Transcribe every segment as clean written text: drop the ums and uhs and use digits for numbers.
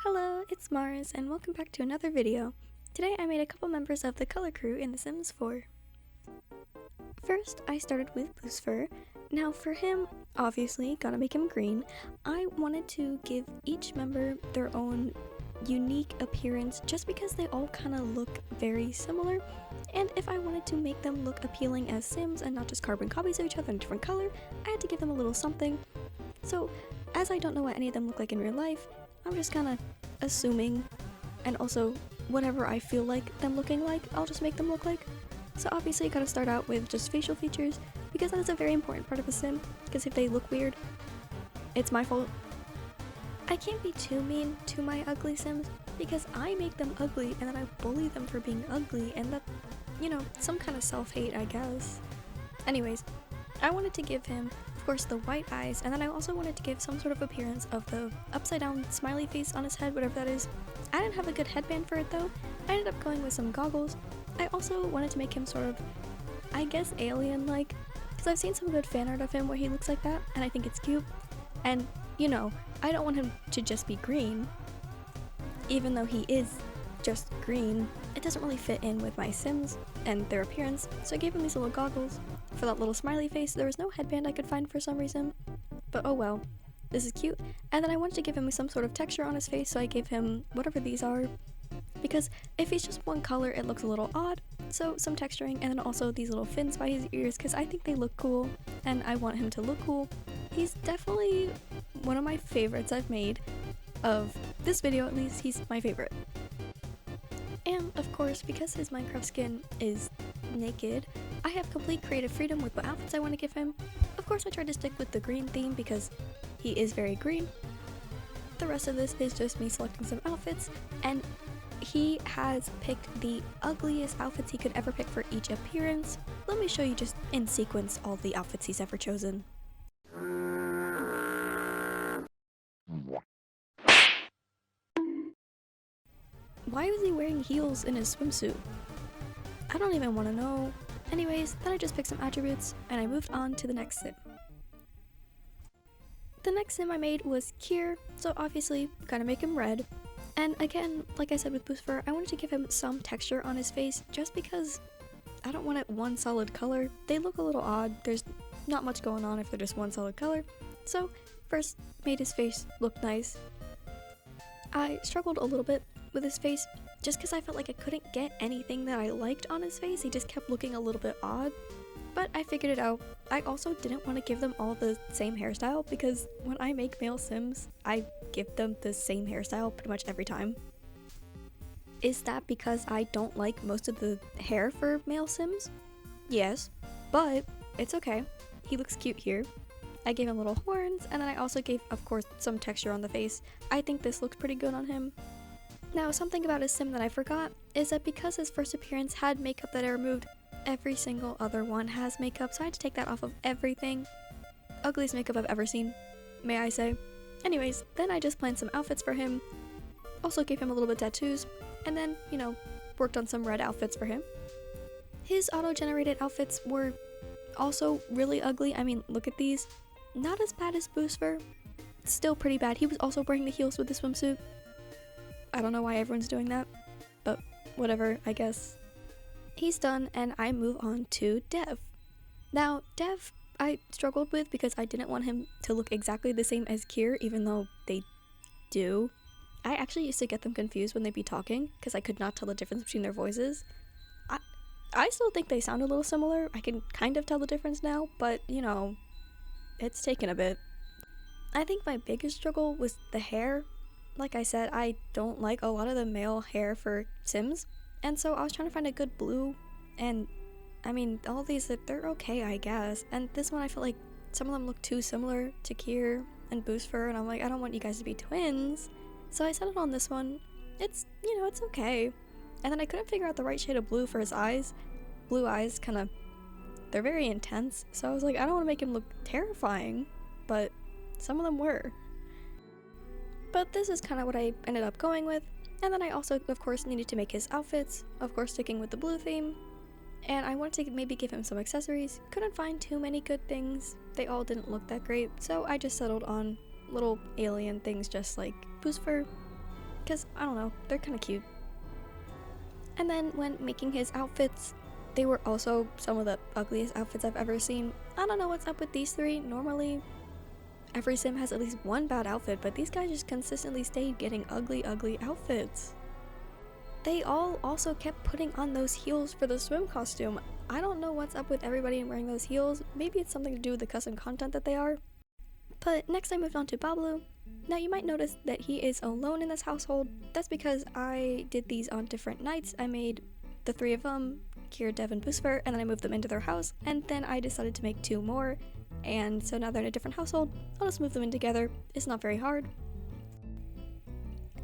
Hello, it's Mars, and welcome back to another video. Today I made a couple members of the color crew in The Sims 4. First, I started with Boosfur. Now for him, obviously, gotta make him green. I wanted to give each member their own unique appearance just because they all kind of look very similar, and if I wanted to make them look appealing as Sims and not just carbon copies of each other in a different color, I had to give them a little something. So, as I don't know what any of them look like in real life, I'm just kind of assuming, and also whatever I feel like them looking like, I'll just make them look like. So obviously you gotta start out with just facial features, because that is a very important part of a sim, because if they look weird, it's my fault. I can't be too mean to my ugly sims, because I make them ugly and then I bully them for being ugly, and that, some kind of self-hate, I guess. Anyways, I wanted to give him, of course, the white eyes, and then I also wanted to give some sort of appearance of the upside down smiley face on his head, whatever that is. I didn't have a good headband for it though. I ended up going with some goggles. I also wanted to make him sort of, I guess, alien-like, because I've seen some good fan art of him where he looks like that, and I think it's cute. And, I don't want him to just be green, even though he is just green. It doesn't really fit in with my Sims and their appearance, so I gave him these little goggles. For that little smiley face, there was no headband I could find for some reason, but oh well, this is cute. And then I wanted to give him some sort of texture on his face, so I gave him whatever these are, because if he's just one color it looks a little odd, so some texturing, and then also these little fins by his ears because I think they look cool and I want him to look cool. He's definitely one of my favorites I've made. Of this video at least, he's my favorite. And of course, because his Minecraft skin is naked, I have complete creative freedom with what outfits I want to give him. Of course I tried to stick with the green theme because he is very green. The rest of this is just me selecting some outfits, and he has picked the ugliest outfits he could ever pick for each appearance. Let me show you just in sequence all the outfits he's ever chosen. Why was he wearing heels in his swimsuit? I don't even want to know. Anyways, then I just picked some attributes, and I moved on to the next sim. The next sim I made was Kier, so obviously, gotta make him red. And again, like I said with Boosfur, I wanted to give him some texture on his face, just because I don't want it one solid color. They look a little odd, there's not much going on if they're just one solid color. So, first, made his face look nice. I struggled a little bit with his face, just because I felt like I couldn't get anything that I liked on his face. He just kept looking a little bit odd, but I figured it out. I also didn't want to give them all the same hairstyle, because when I make male sims, I give them the same hairstyle pretty much every time. Is that because I don't like most of the hair for male sims? Yes, but it's okay. He looks cute here. I gave him little horns, and then I also gave, of course, some texture on the face. I think this looks pretty good on him. Now, something about his sim that I forgot is that because his first appearance had makeup that I removed, every single other one has makeup, so I had to take that off of everything. Ugliest makeup I've ever seen, may I say. Anyways, then I just planned some outfits for him, also gave him a little bit of tattoos, and then, worked on some red outfits for him. His auto-generated outfits were also really ugly. I mean, look at these. Not as bad as Boosfur, still pretty bad. He was also wearing the heels with the swimsuit. I don't know why everyone's doing that, but whatever, I guess. He's done, and I move on to Dev. Now, Dev, I struggled with because I didn't want him to look exactly the same as Kier, even though they do. I actually used to get them confused when they'd be talking, because I could not tell the difference between their voices. I still think they sound a little similar. I can kind of tell the difference now, but, it's taken a bit. I think my biggest struggle was the hair. Like I said, I don't like a lot of the male hair for Sims, and so I was trying to find a good blue, and I mean, all these, they're okay, I guess, and this one I feel like some of them look too similar to Kier and Boosfur, and I'm like, I don't want you guys to be twins, so I settled on this one. It's, it's okay. And then I couldn't figure out the right shade of blue for his eyes. Blue eyes they're very intense, so I was like, I don't want to make him look terrifying, but some of them were. But this is kind of what I ended up going with, and then I also, of course, needed to make his outfits, of course sticking with the blue theme, and I wanted to maybe give him some accessories. Couldn't find too many good things, they all didn't look that great, so I just settled on little alien things just like Boosfur. because I don't know, they're kind of cute. And then when making his outfits, they were also some of the ugliest outfits I've ever seen. I don't know what's up with these three. Normally, every sim has at least one bad outfit, but these guys just consistently stayed getting ugly outfits. They all also kept putting on those heels for the swim costume. I don't know what's up with everybody wearing those heels. Maybe it's something to do with the custom content that they are. But next I moved on to Bablu. Now you might notice that he is alone in this household. That's because I did these on different nights. I made the three of them, Kier, Dev, and Boosfer, and then I moved them into their house, and then I decided to make two more, and so now they're in a different household. I'll just move them in together. It's not very hard.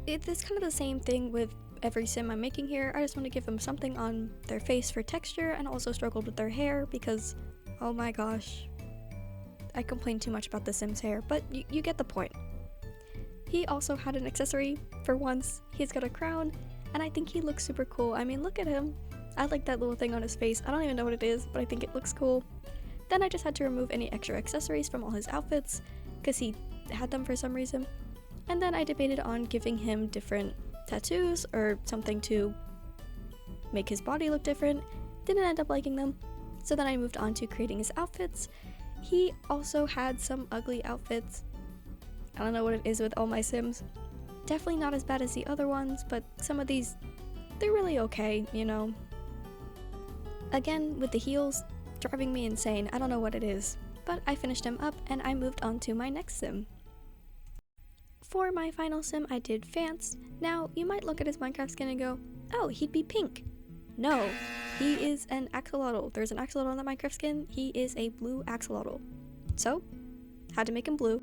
It's kind of the same thing with every sim I'm making here. I just want to give them something on their face for texture, and also struggled with their hair because, oh my gosh, I complain too much about the Sims hair, but you get the point. He also had an accessory for once. He's got a crown, and I think he looks super cool. I mean, look at him. I like that little thing on his face. I don't even know what it is, but I think it looks cool. Then I just had to remove any extra accessories from all his outfits, because he had them for some reason. And then I debated on giving him different tattoos or something to make his body look different. Didn't end up liking them, so then I moved on to creating his outfits. He also had some ugly outfits. I don't know what it is with all my Sims. Definitely not as bad as the other ones, but some of these, they're really okay, you know. Again, with the heels, driving me insane. I don't know what it is. But I finished him up and I moved on to my next sim. For my final sim, I did Vance. Now, you might look at his Minecraft skin and go, oh, he'd be pink. No, he is an axolotl. There's an axolotl on the Minecraft skin. He is a blue axolotl. So, had to make him blue.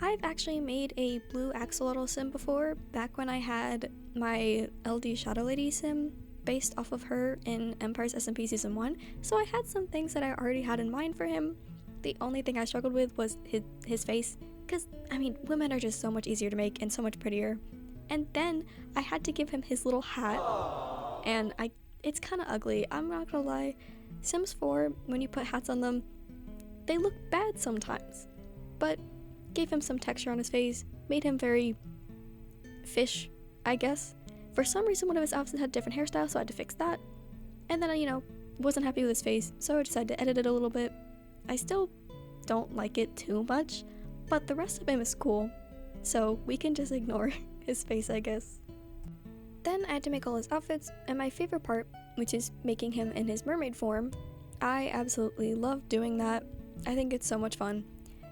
I've actually made a blue axolotl sim before, back when I had my LD Shadow Lady sim based off of her in Empire's SMP Season 1, so I had some things that I already had in mind for him. The only thing I struggled with was his face, because, I mean, women are just so much easier to make and so much prettier. And then I had to give him his little hat, and it's kind of ugly, I'm not gonna lie. Sims 4, when you put hats on them, they look bad sometimes, but gave him some texture on his face, made him very fish, I guess. For some reason, one of his outfits had different hairstyles, so I had to fix that. And then I, wasn't happy with his face, so I decided to edit it a little bit. I still don't like it too much, but the rest of him is cool, so we can just ignore his face, I guess. Then I had to make all his outfits, and my favorite part, which is making him in his mermaid form, I absolutely love doing that. I think it's so much fun.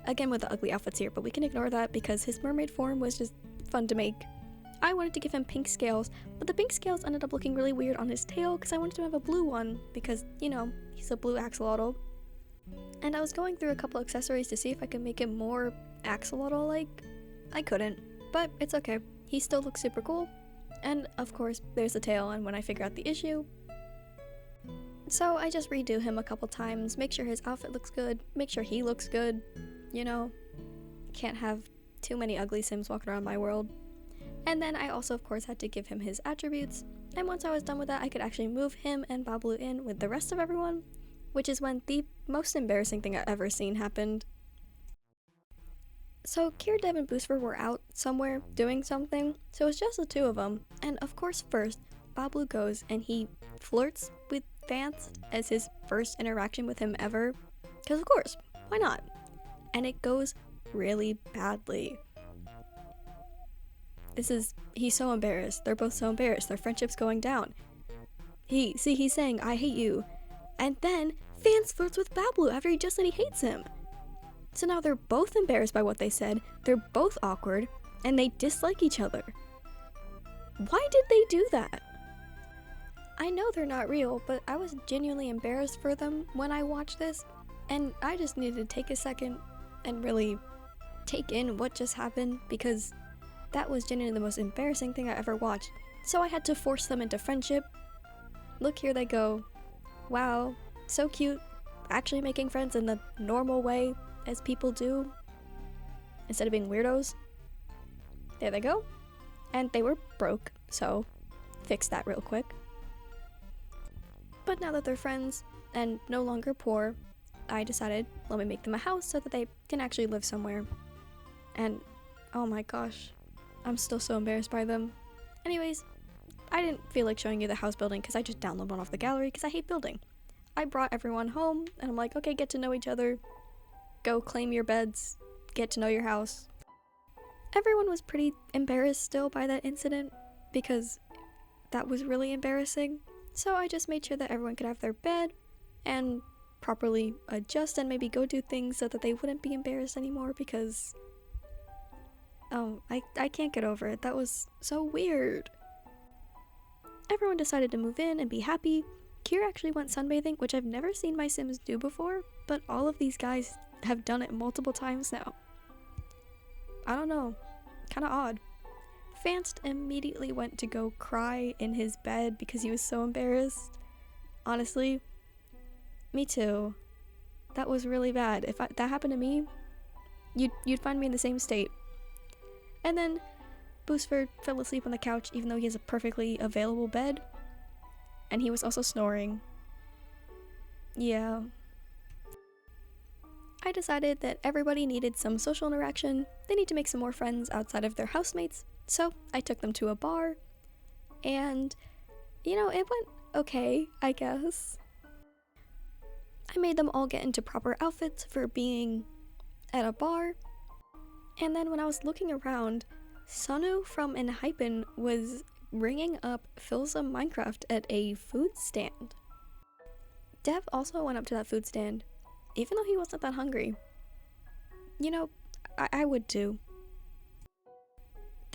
Again with the ugly outfits here, but we can ignore that because his mermaid form was just fun to make. I wanted to give him pink scales, but the pink scales ended up looking really weird on his tail because I wanted to have a blue one because, he's a blue axolotl. And I was going through a couple accessories to see if I could make him more axolotl-like. I couldn't, but it's okay. He still looks super cool. And of course, there's the tail, and when I figure out the issue. So I just redo him a couple times, make sure his outfit looks good, make sure he looks good. Can't have too many ugly Sims walking around my world. And then I also, of course, had to give him his attributes. And once I was done with that, I could actually move him and Bablu in with the rest of everyone, which is when the most embarrassing thing I've ever seen happened. So Kier, Dev, and Boosfer were out somewhere doing something, so it was just the two of them. And of course, first, Bablu goes and he flirts with Vance as his first interaction with him ever. Because of course, why not? And it goes really badly. He's so embarrassed. They're both so embarrassed. Their friendship's going down. He's saying, I hate you. And then Vance flirts with Bablu after he just said he hates him. So now they're both embarrassed by what they said, they're both awkward, and they dislike each other. Why did they do that? I know they're not real, but I was genuinely embarrassed for them when I watched this, and I just needed to take a second and really take in what just happened, because that was genuinely the most embarrassing thing I ever watched. So I had to force them into friendship. Look, here they go. Wow, so cute. Actually making friends in the normal way as people do, instead of being weirdos. There they go. And they were broke, so fix that real quick. But now that they're friends and no longer poor, I decided, let me make them a house so that they can actually live somewhere. And oh my gosh, I'm still so embarrassed by them. Anyways, I didn't feel like showing you the house building because I just downloaded one off the gallery because I hate building. I brought everyone home and I'm like, okay, get to know each other. Go claim your beds. Get to know your house. Everyone was pretty embarrassed still by that incident because that was really embarrassing. So I just made sure that everyone could have their bed and properly adjust and maybe go do things so that they wouldn't be embarrassed anymore because I can't get over it. That was so weird. Everyone decided to move in and be happy. Kier actually went sunbathing, which I've never seen my Sims do before, but all of these guys have done it multiple times now. I don't know, kind of odd. Fanst immediately went to go cry in his bed because he was so embarrassed. Honestly, me too. That was really bad. If that happened to me, you'd find me in the same state. And then Boosford fell asleep on the couch even though he has a perfectly available bed. And he was also snoring. Yeah. I decided that everybody needed some social interaction. They need to make some more friends outside of their housemates. So I took them to a bar. And, it went okay, I guess. I made them all get into proper outfits for being at a bar. And then when I was looking around, Sunu from Enhypen was ringing up Philza Minecraft at a food stand. Dev also went up to that food stand, even though he wasn't that hungry. I would too.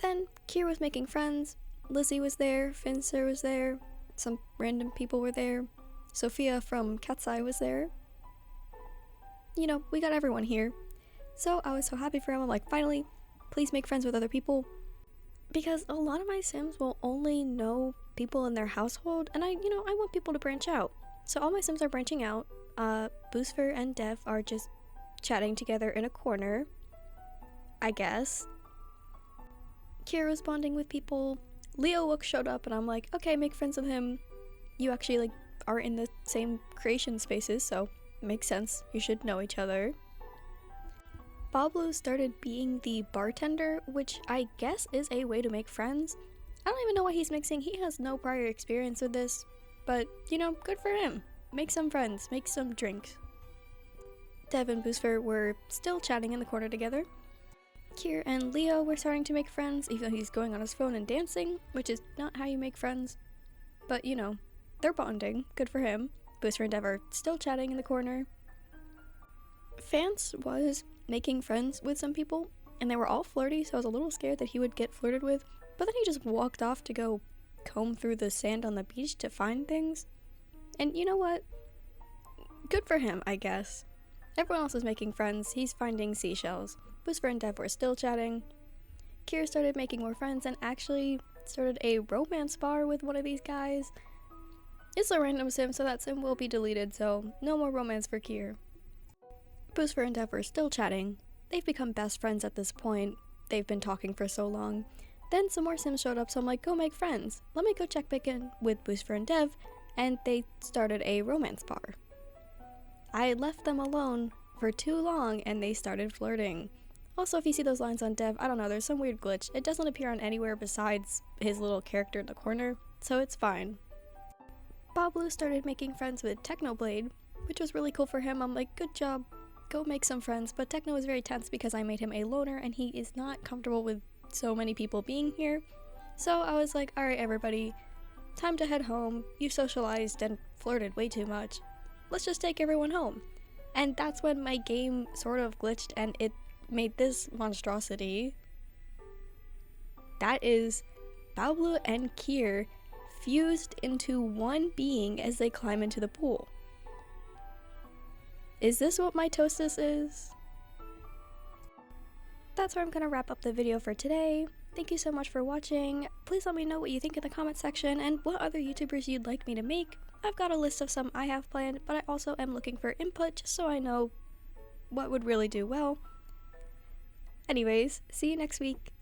Then Kier was making friends, Lizzie was there, Finster was there, some random people were there, Sophia from Cat's Eye was there. We got everyone here. So I was so happy for him. I'm like, finally, please make friends with other people. Because a lot of my Sims will only know people in their household, and I want people to branch out. So all my Sims are branching out. Boosfer and Dev are just chatting together in a corner, I guess. Kira's bonding with people. Leo Wook showed up, and I'm like, okay, make friends with him. You actually are in the same creation spaces, so it makes sense. You should know each other. Pablo started being the bartender, which I guess is a way to make friends. I don't even know why he's mixing. He has no prior experience with this, but good for him. Make some friends, make some drinks. Dev and Boosfer were still chatting in the corner together. Kier and Leo were starting to make friends, even though he's going on his phone and dancing, which is not how you make friends. But they're bonding. Good for him. Boosfer and Dev are still chatting in the corner. Fance was making friends with some people, and they were all flirty, so I was a little scared that he would get flirted with, but then he just walked off to go comb through the sand on the beach to find things. And you know what? Good for him, I guess. Everyone else is making friends. He's finding seashells. Boosfer and Dev were still chatting. Kier started making more friends and actually started a romance bar with one of these guys. It's a random sim, so that sim will be deleted, so no more romance for Kier. Boosfer and Dev were still chatting. They've become best friends at this point. They've been talking for so long. Then some more Sims showed up, so I'm like, go make friends. Let me go check back in with Boosfer and Dev, and they started a romance bar. I left them alone for too long, and they started flirting. Also, if you see those lines on Dev, I don't know, there's some weird glitch. It doesn't appear on anywhere besides his little character in the corner, so it's fine. Pablo started making friends with Technoblade, which was really cool for him. I'm like, good job. Go make some friends, but Techno is very tense because I made him a loner and he is not comfortable with so many people being here. So I was like, alright everybody, time to head home. You socialized and flirted way too much. Let's just take everyone home. And that's when my game sort of glitched and it made this monstrosity. That is Pablo and Kier fused into one being as they climb into the pool. Is this what mitosis is? That's where I'm gonna wrap up the video for today. Thank you so much for watching. Please let me know what you think in the comment section and what other YouTubers you'd like me to make. I've got a list of some I have planned, but I also am looking for input just so I know what would really do well. Anyways, see you next week.